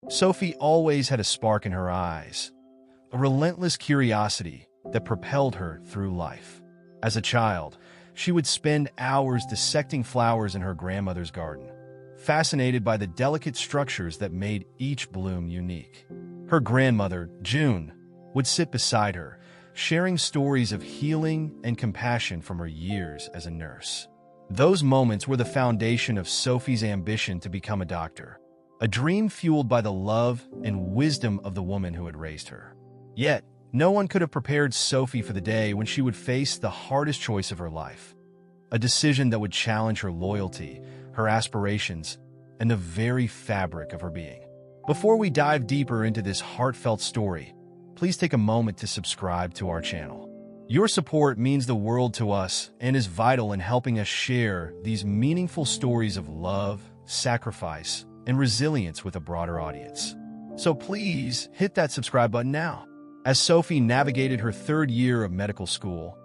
Sophie always had a spark in her eyes, a relentless curiosity that propelled her through life. As a child, she would spend hours dissecting flowers in her grandmother's garden, fascinated by the delicate structures that made each bloom unique. Her grandmother, June, would sit beside her, sharing stories of healing and compassion from her years as a nurse. Those moments were the foundation of Sophie's ambition to become a doctor, a dream fueled by the love and wisdom of the woman who had raised her. Yet, no one could have prepared Sophie for the day when she would face the hardest choice of her life, a decision that would challenge her loyalty, her aspirations, and the very fabric of her being. Before we dive deeper into this heartfelt story, please take a moment to subscribe to our channel. Your support means the world to us and is vital in helping us share these meaningful stories of love, sacrifice, and resilience with a broader audience. So please hit that subscribe button now. As Sophie navigated her third year of medical school,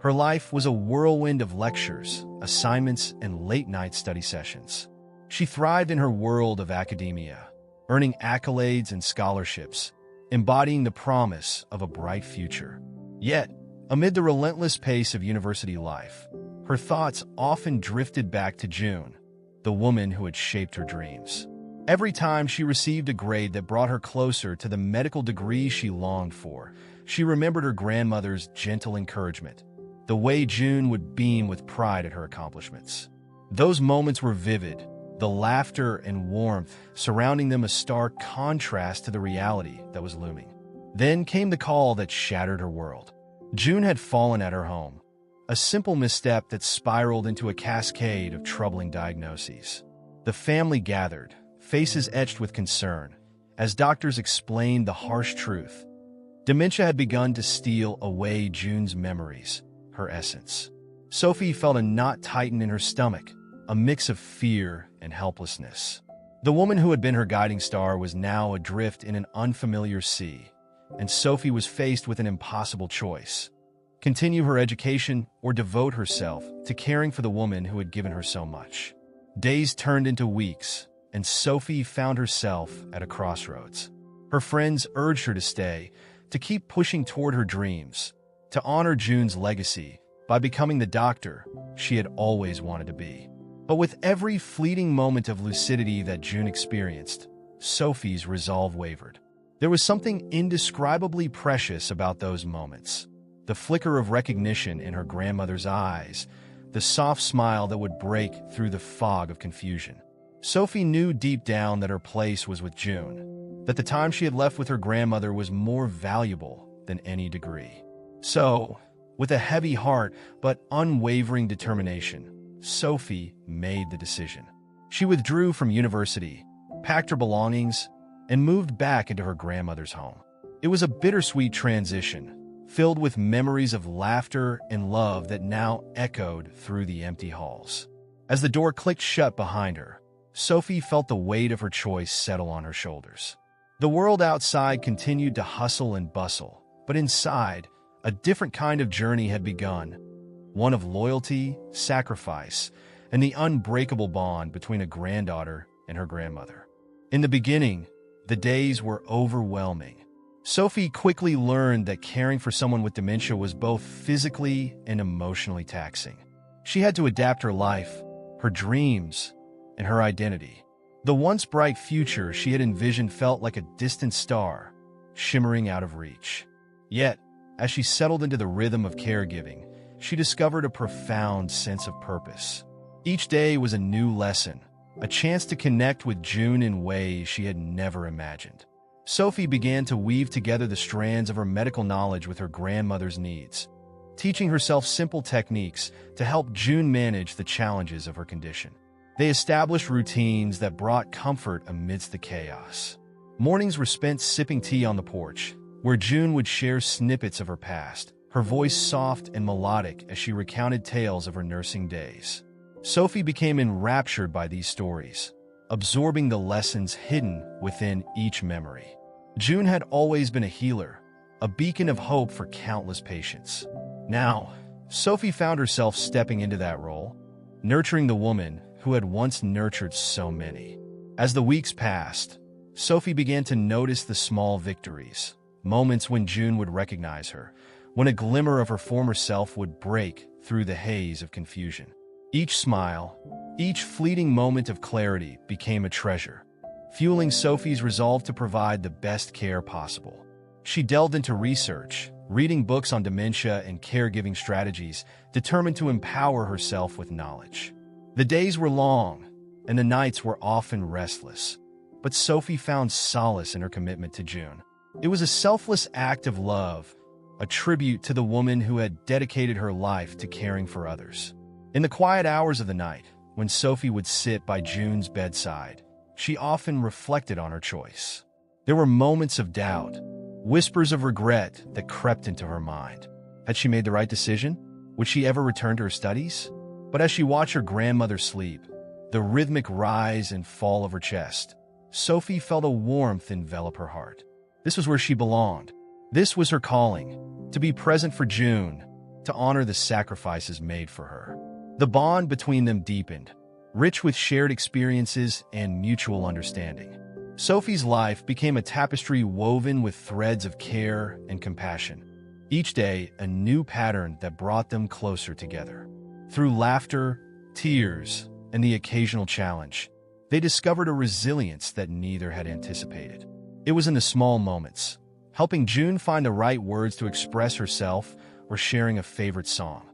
her life was a whirlwind of lectures, assignments, and late-night study sessions. She thrived in her world of academia, earning accolades and scholarships, embodying the promise of a bright future. Yet, amid the relentless pace of university life, her thoughts often drifted back to June, the woman who had shaped her dreams. Every time she received a grade that brought her closer to the medical degree she longed for, she remembered her grandmother's gentle encouragement, the way June would beam with pride at her accomplishments. Those moments were vivid, the laughter and warmth surrounding them a stark contrast to the reality that was looming. Then came the call that shattered her world. June had fallen at her home, a simple misstep that spiraled into a cascade of troubling diagnoses. The family gathered, faces etched with concern, as doctors explained the harsh truth. Dementia had begun to steal away June's memories, her essence. Sophie felt a knot tighten in her stomach, a mix of fear and helplessness. The woman who had been her guiding star was now adrift in an unfamiliar sea, and Sophie was faced with an impossible choice: continue her education or devote herself to caring for the woman who had given her so much. Days turned into weeks, and Sophie found herself at a crossroads. Her friends urged her to stay, to keep pushing toward her dreams, to honor June's legacy by becoming the doctor she had always wanted to be. But with every fleeting moment of lucidity that June experienced, Sophie's resolve wavered. There was something indescribably precious about those moments. The flicker of recognition in her grandmother's eyes, the soft smile that would break through the fog of confusion. Sophie knew deep down that her place was with June, that the time she had left with her grandmother was more valuable than any degree. So, with a heavy heart but unwavering determination, Sophie made the decision. She withdrew from university, packed her belongings, and moved back into her grandmother's home. It was a bittersweet transition, filled with memories of laughter and love that now echoed through the empty halls. As the door clicked shut behind her, Sophie felt the weight of her choice settle on her shoulders. The world outside continued to hustle and bustle, but inside, a different kind of journey had begun, one of loyalty, sacrifice, and the unbreakable bond between a granddaughter and her grandmother. In the beginning, the days were overwhelming. Sophie quickly learned that caring for someone with dementia was both physically and emotionally taxing. She had to adapt her life, her dreams, and her identity. The once bright future she had envisioned felt like a distant star, shimmering out of reach. Yet, as she settled into the rhythm of caregiving, she discovered a profound sense of purpose. Each day was a new lesson, a chance to connect with June in ways she had never imagined. Sophie began to weave together the strands of her medical knowledge with her grandmother's needs, teaching herself simple techniques to help June manage the challenges of her condition. They established routines that brought comfort amidst the chaos. Mornings were spent sipping tea on the porch, where June would share snippets of her past, her voice soft and melodic as she recounted tales of her nursing days. Sophie became enraptured by these stories, absorbing the lessons hidden within each memory. June had always been a healer, a beacon of hope for countless patients. Now, Sophie found herself stepping into that role, nurturing the woman who had once nurtured so many. As the weeks passed, Sophie began to notice the small victories, moments when June would recognize her, when a glimmer of her former self would break through the haze of confusion. Each smile, each fleeting moment of clarity became a treasure, fueling Sophie's resolve to provide the best care possible. She delved into research, reading books on dementia and caregiving strategies, determined to empower herself with knowledge. The days were long, and the nights were often restless, but Sophie found solace in her commitment to June. It was a selfless act of love, a tribute to the woman who had dedicated her life to caring for others. In the quiet hours of the night, when Sophie would sit by June's bedside, she often reflected on her choice. There were moments of doubt, whispers of regret that crept into her mind. Had she made the right decision? Would she ever return to her studies? But as she watched her grandmother sleep, the rhythmic rise and fall of her chest, Sophie felt a warmth envelop her heart. This was where she belonged. This was her calling, to be present for June, to honor the sacrifices made for her. The bond between them deepened, rich with shared experiences and mutual understanding. Sophie's life became a tapestry woven with threads of care and compassion. Each day, a new pattern that brought them closer together. Through laughter, tears, and the occasional challenge, they discovered a resilience that neither had anticipated. It was in the small moments, helping June find the right words to express herself or sharing a favorite song,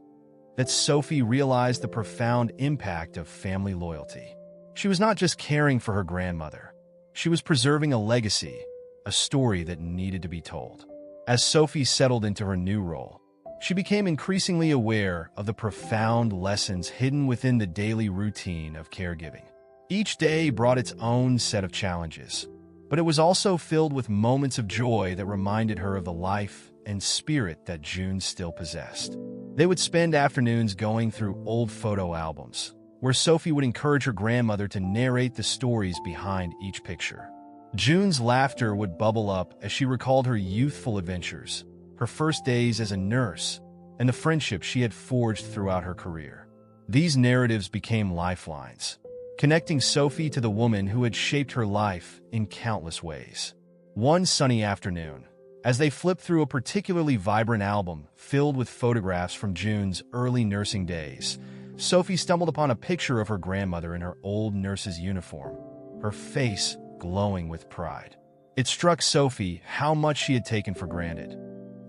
that Sophie realized the profound impact of family loyalty. She was not just caring for her grandmother. She was preserving a legacy, a story that needed to be told. As Sophie settled into her new role, she became increasingly aware of the profound lessons hidden within the daily routine of caregiving. Each day brought its own set of challenges, but it was also filled with moments of joy that reminded her of the life and spirit that June still possessed. They would spend afternoons going through old photo albums, where Sophie would encourage her grandmother to narrate the stories behind each picture. June's laughter would bubble up as she recalled her youthful adventures, her first days as a nurse, and the friendships she had forged throughout her career. These narratives became lifelines, connecting Sophie to the woman who had shaped her life in countless ways. One sunny afternoon, as they flipped through a particularly vibrant album filled with photographs from June's early nursing days, Sophie stumbled upon a picture of her grandmother in her old nurse's uniform, her face glowing with pride. It struck Sophie how much she had taken for granted.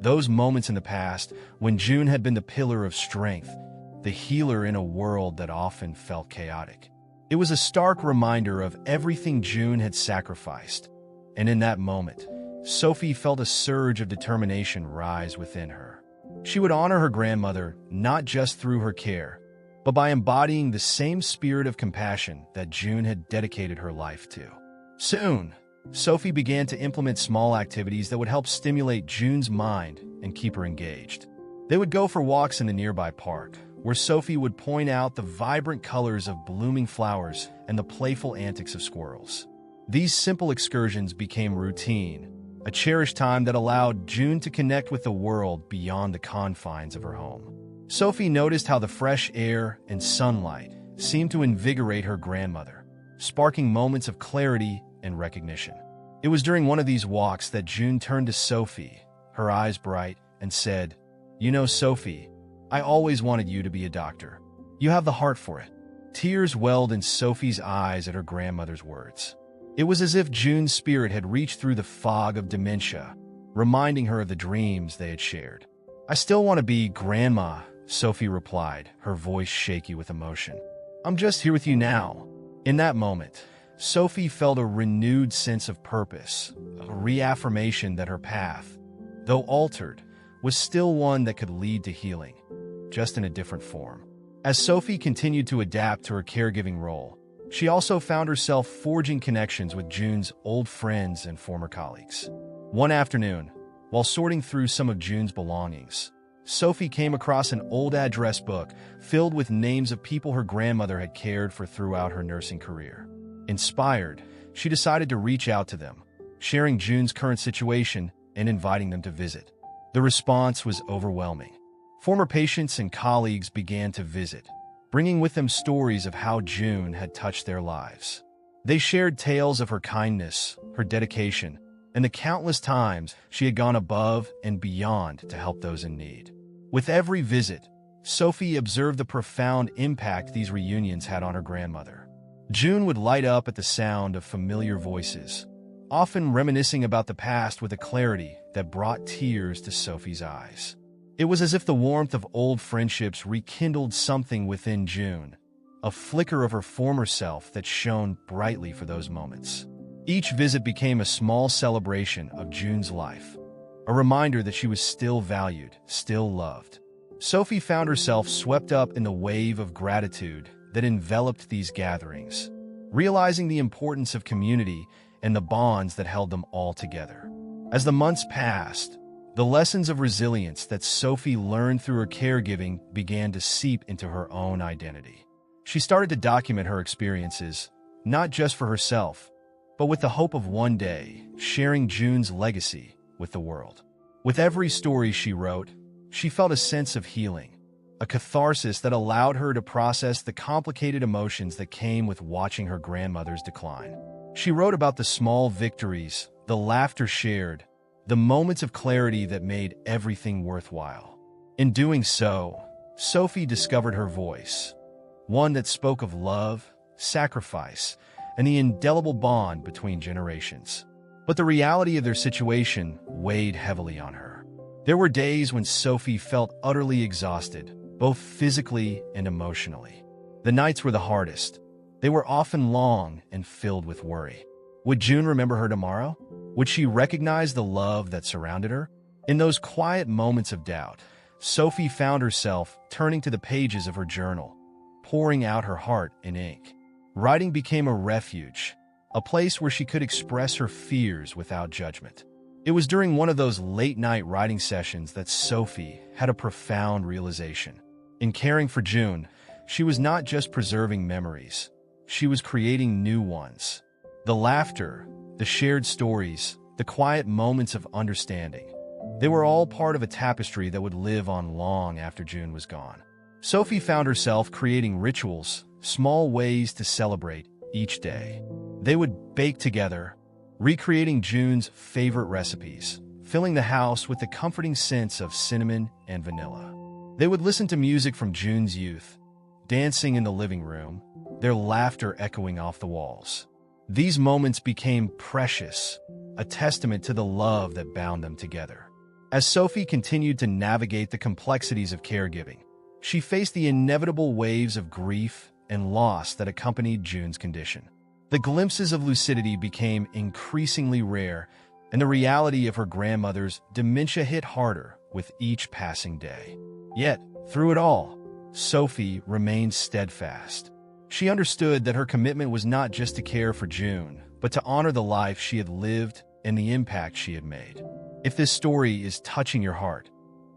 Those moments in the past when June had been the pillar of strength, the healer in a world that often felt chaotic. It was a stark reminder of everything June had sacrificed, and in that moment, Sophie felt a surge of determination rise within her. She would honor her grandmother not just through her care, but by embodying the same spirit of compassion that June had dedicated her life to. Soon, Sophie began to implement small activities that would help stimulate June's mind and keep her engaged. They would go for walks in the nearby park, where Sophie would point out the vibrant colors of blooming flowers and the playful antics of squirrels. These simple excursions became routine, a cherished time that allowed June to connect with the world beyond the confines of her home. Sophie noticed how the fresh air and sunlight seemed to invigorate her grandmother, sparking moments of clarity and recognition. It was during one of these walks that June turned to Sophie, her eyes bright, and said, "You know, Sophie, I always wanted you to be a doctor. You have the heart for it." Tears welled in Sophie's eyes at her grandmother's words. It was as if June's spirit had reached through the fog of dementia, reminding her of the dreams they had shared. "I still want to be Grandma," Sophie replied, her voice shaky with emotion. "I'm just here with you now." In that moment, Sophie felt a renewed sense of purpose, a reaffirmation that her path, though altered, was still one that could lead to healing, just in a different form. As Sophie continued to adapt to her caregiving role, she also found herself forging connections with June's old friends and former colleagues. One afternoon, while sorting through some of June's belongings, Sophie came across an old address book filled with names of people her grandmother had cared for throughout her nursing career. Inspired, she decided to reach out to them, sharing June's current situation and inviting them to visit. The response was overwhelming. Former patients and colleagues began to visit, bringing with them stories of how June had touched their lives. They shared tales of her kindness, her dedication, and the countless times she had gone above and beyond to help those in need. With every visit, Sophie observed the profound impact these reunions had on her grandmother. June would light up at the sound of familiar voices, often reminiscing about the past with a clarity that brought tears to Sophie's eyes. It was as if the warmth of old friendships rekindled something within June, a flicker of her former self that shone brightly for those moments. Each visit became a small celebration of June's life, a reminder that she was still valued, still loved. Sophie found herself swept up in the wave of gratitude that enveloped these gatherings, realizing the importance of community and the bonds that held them all together. As the months passed, the lessons of resilience that Sophie learned through her caregiving began to seep into her own identity. She started to document her experiences, not just for herself, but with the hope of one day sharing June's legacy with the world. With every story she wrote, she felt a sense of healing, a catharsis that allowed her to process the complicated emotions that came with watching her grandmother's decline. She wrote about the small victories, the laughter shared, the moments of clarity that made everything worthwhile. In doing so, Sophie discovered her voice, one that spoke of love, sacrifice, and the indelible bond between generations. But the reality of their situation weighed heavily on her. There were days when Sophie felt utterly exhausted, both physically and emotionally. The nights were the hardest. They were often long and filled with worry. Would June remember her tomorrow? Would she recognize the love that surrounded her? In those quiet moments of doubt, Sophie found herself turning to the pages of her journal, pouring out her heart in ink. Writing became a refuge, a place where she could express her fears without judgment. It was during one of those late-night writing sessions that Sophie had a profound realization. In caring for June, she was not just preserving memories, she was creating new ones. The laughter, the shared stories, the quiet moments of understanding, they were all part of a tapestry that would live on long after June was gone. Sophie found herself creating rituals, small ways to celebrate each day. They would bake together, recreating June's favorite recipes, filling the house with the comforting scents of cinnamon and vanilla. They would listen to music from June's youth, dancing in the living room, their laughter echoing off the walls. These moments became precious, a testament to the love that bound them together. As Sophie continued to navigate the complexities of caregiving, she faced the inevitable waves of grief and loss that accompanied June's condition. The glimpses of lucidity became increasingly rare, and the reality of her grandmother's dementia hit harder with each passing day. Yet, through it all, Sophie remained steadfast. She understood that her commitment was not just to care for June, but to honor the life she had lived and the impact she had made. If this story is touching your heart,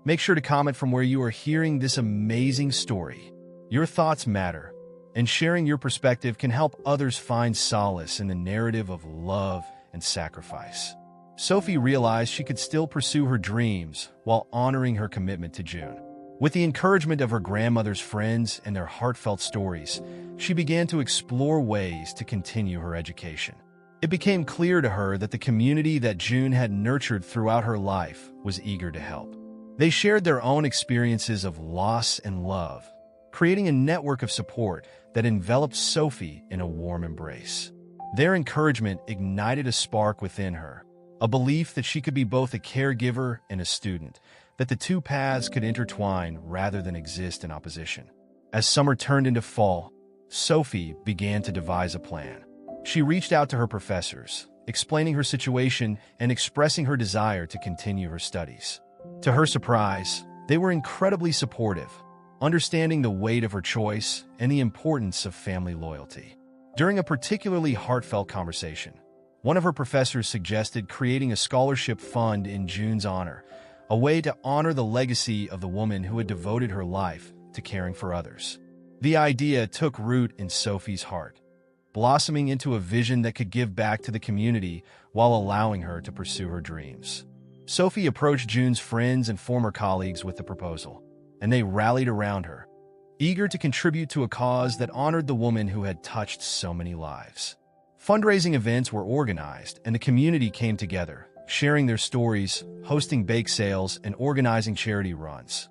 make sure to comment from where you are hearing this amazing story. Your thoughts matter, and sharing your perspective can help others find solace in the narrative of love and sacrifice. Sophie realized she could still pursue her dreams while honoring her commitment to June. With the encouragement of her grandmother's friends and their heartfelt stories, she began to explore ways to continue her education. It became clear to her that the community that June had nurtured throughout her life was eager to help. They shared their own experiences of loss and love, creating a network of support that enveloped Sophie in a warm embrace. Their encouragement ignited a spark within her, a belief that she could be both a caregiver and a student, that the two paths could intertwine rather than exist in opposition. As summer turned into fall, Sophie began to devise a plan. She reached out to her professors, explaining her situation and expressing her desire to continue her studies. To her surprise, they were incredibly supportive, understanding the weight of her choice and the importance of family loyalty. During a particularly heartfelt conversation, one of her professors suggested creating a scholarship fund in June's honor, a way to honor the legacy of the woman who had devoted her life to caring for others. The idea took root in Sophie's heart, blossoming into a vision that could give back to the community while allowing her to pursue her dreams. Sophie approached June's friends and former colleagues with the proposal, and they rallied around her, eager to contribute to a cause that honored the woman who had touched so many lives. Fundraising events were organized, and the community came together, sharing their stories, hosting bake sales, and organizing charity runs,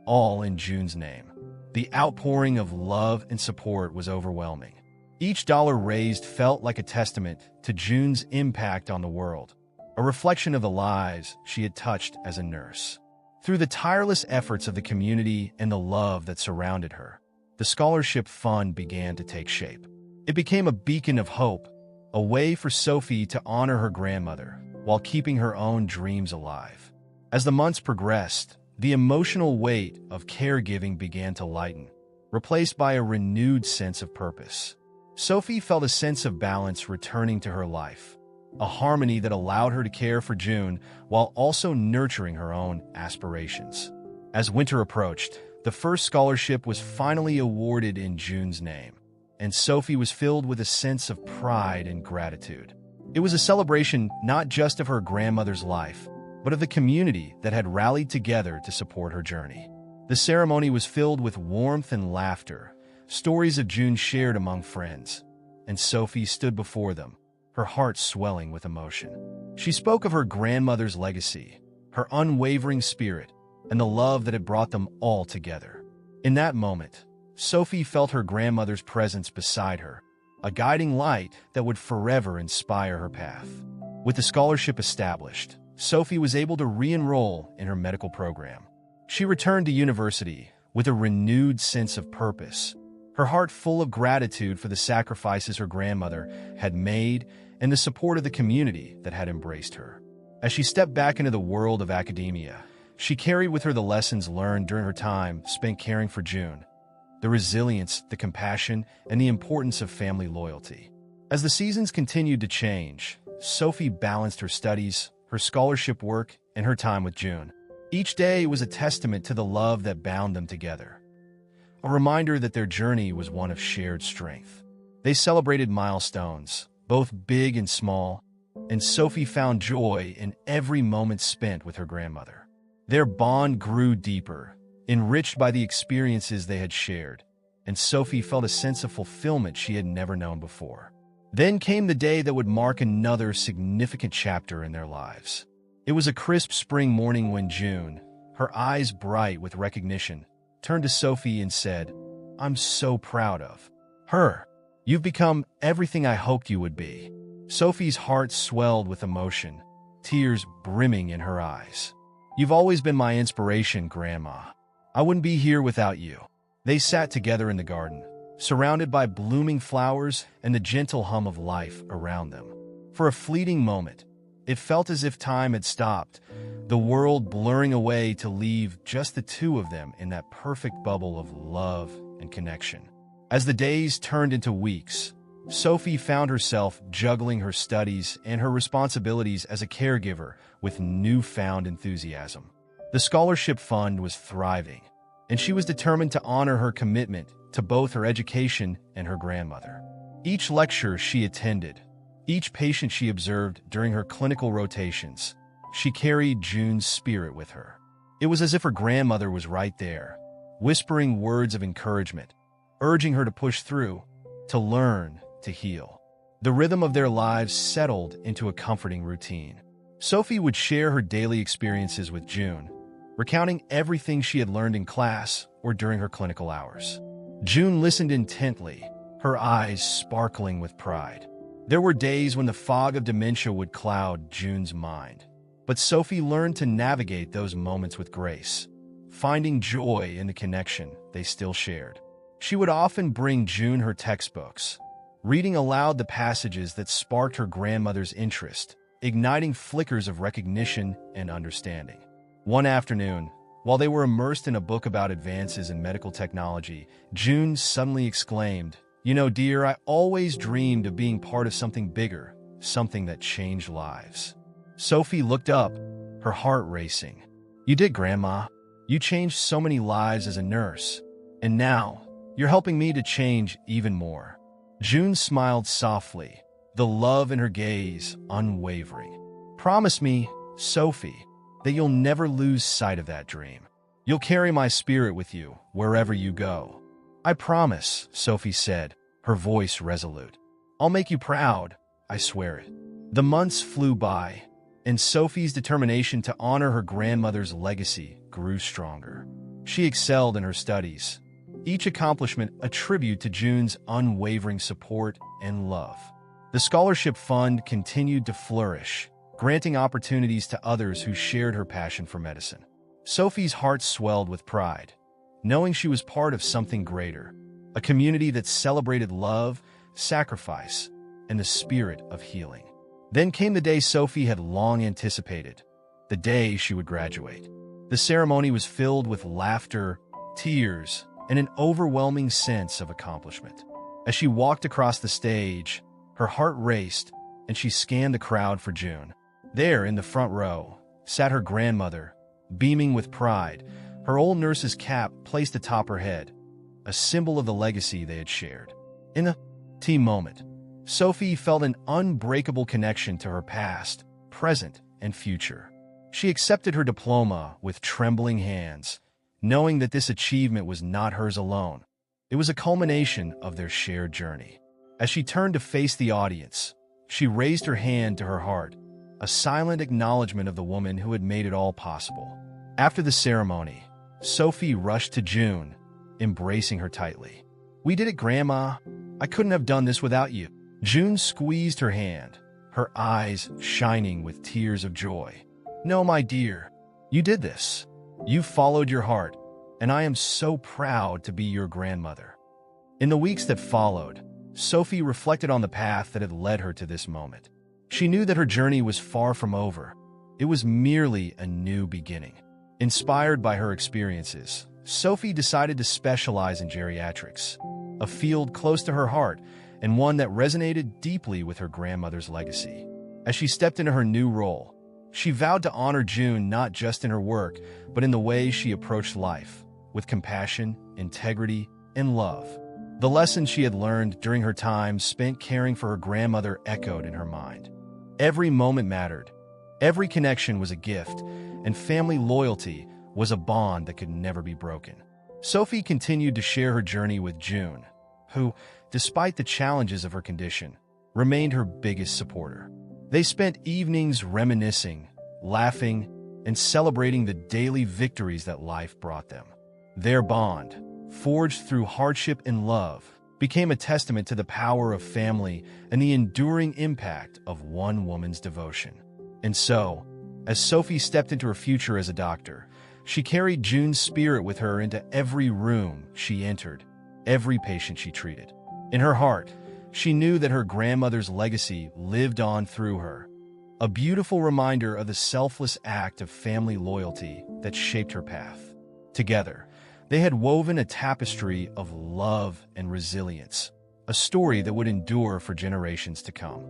all in June's name. The outpouring of love and support was overwhelming. Each dollar raised felt like a testament to June's impact on the world, a reflection of the lives she had touched as a nurse. Through the tireless efforts of the community and the love that surrounded her, the scholarship fund began to take shape. It became a beacon of hope, a way for Sophie to honor her grandmother while keeping her own dreams alive. As the months progressed, the emotional weight of caregiving began to lighten, replaced by a renewed sense of purpose. Sophie felt a sense of balance returning to her life, a harmony that allowed her to care for June while also nurturing her own aspirations. As winter approached, the first scholarship was finally awarded in June's name, and Sophie was filled with a sense of pride and gratitude. It was a celebration not just of her grandmother's life, but of the community that had rallied together to support her journey. The ceremony was filled with warmth and laughter, stories of June shared among friends, and Sophie stood before them, her heart swelling with emotion. She spoke of her grandmother's legacy, her unwavering spirit, and the love that had brought them all together. In that moment, Sophie felt her grandmother's presence beside her, a guiding light that would forever inspire her path. With the scholarship established, Sophie was able to re-enroll in her medical program. She returned to university with a renewed sense of purpose, her heart full of gratitude for the sacrifices her grandmother had made and the support of the community that had embraced her. As she stepped back into the world of academia, she carried with her the lessons learned during her time spent caring for June, the resilience, the compassion, and the importance of family loyalty. As the seasons continued to change, Sophie balanced her studies, her scholarship work, and her time with June. Each day was a testament to the love that bound them together, a reminder that their journey was one of shared strength. They celebrated milestones, both big and small, and Sophie found joy in every moment spent with her grandmother. Their bond grew deeper, enriched by the experiences they had shared, and Sophie felt a sense of fulfillment she had never known before. Then came the day that would mark another significant chapter in their lives. It was a crisp spring morning when June, her eyes bright with recognition, turned to Sophie and said, "I'm so proud of her. You've become everything I hoped you would be." Sophie's heart swelled with emotion, tears brimming in her eyes. "You've always been my inspiration, Grandma. I wouldn't be here without you." They sat together in the garden, surrounded by blooming flowers and the gentle hum of life around them. For a fleeting moment, it felt as if time had stopped, the world blurring away to leave just the two of them in that perfect bubble of love and connection. As the days turned into weeks, Sophie found herself juggling her studies and her responsibilities as a caregiver with newfound enthusiasm. The scholarship fund was thriving, and she was determined to honor her commitment to both her education and her grandmother. Each lecture she attended, each patient she observed during her clinical rotations, she carried June's spirit with her. It was as if her grandmother was right there, whispering words of encouragement, urging her to push through, to learn, to heal. The rhythm of their lives settled into a comforting routine. Sophie would share her daily experiences with June, recounting everything she had learned in class or during her clinical hours. June listened intently, her eyes sparkling with pride. There were days when the fog of dementia would cloud June's mind, but Sophie learned to navigate those moments with grace, finding joy in the connection they still shared. She would often bring June her textbooks, reading aloud the passages that sparked her grandmother's interest, igniting flickers of recognition and understanding. One afternoon, while they were immersed in a book about advances in medical technology, June suddenly exclaimed, "You know, dear, I always dreamed of being part of something bigger, something that changed lives." Sophie looked up, her heart racing. "You did, Grandma. You changed so many lives as a nurse, and now you're helping me to change even more." June smiled softly, the love in her gaze unwavering. "Promise me, Sophie, that you'll never lose sight of that dream. You'll carry my spirit with you wherever you go." "I promise," Sophie said, her voice resolute. I'll make you proud, I swear it. The months flew by, and Sophie's determination to honor her grandmother's legacy grew stronger. She excelled in her studies, each accomplishment a tribute to June's unwavering support and love. The scholarship fund continued to flourish, granting opportunities to others who shared her passion for medicine. Sophie's heart swelled with pride, knowing she was part of something greater, a community that celebrated love, sacrifice, and the spirit of healing. Then came the day Sophie had long anticipated, the day she would graduate. The ceremony was filled with laughter, tears, and an overwhelming sense of accomplishment. As she walked across the stage, her heart raced, and she scanned the crowd for June. There, in the front row, sat her grandmother, beaming with pride, her old nurse's cap placed atop her head, a symbol of the legacy they had shared. In a team moment, Sophie felt an unbreakable connection to her past, present, and future. She accepted her diploma with trembling hands, knowing that this achievement was not hers alone. It was a culmination of their shared journey. As she turned to face the audience, she raised her hand to her heart, a silent acknowledgement of the woman who had made it all possible. After the ceremony, Sophie rushed to June, embracing her tightly. "We did it, Grandma. I couldn't have done this without you." June squeezed her hand, her eyes shining with tears of joy. "No, my dear, you did this. You followed your heart, and I am so proud to be your grandmother." In the weeks that followed, Sophie reflected on the path that had led her to this moment. She knew that her journey was far from over. It was merely a new beginning. Inspired by her experiences, Sophie decided to specialize in geriatrics, a field close to her heart and one that resonated deeply with her grandmother's legacy. As she stepped into her new role, she vowed to honor June not just in her work, but in the way she approached life, with compassion, integrity, and love. The lessons she had learned during her time spent caring for her grandmother echoed in her mind. Every moment mattered, every connection was a gift, and family loyalty was a bond that could never be broken. Sophie continued to share her journey with June, who, despite the challenges of her condition, remained her biggest supporter. They spent evenings reminiscing, laughing, and celebrating the daily victories that life brought them. Their bond, forged through hardship and love, became a testament to the power of family and the enduring impact of one woman's devotion. And so, as Sophie stepped into her future as a doctor, she carried June's spirit with her into every room she entered, every patient she treated. In her heart, she knew that her grandmother's legacy lived on through her, a beautiful reminder of the selfless act of family loyalty that shaped her path. Together, they had woven a tapestry of love and resilience, a story that would endure for generations to come.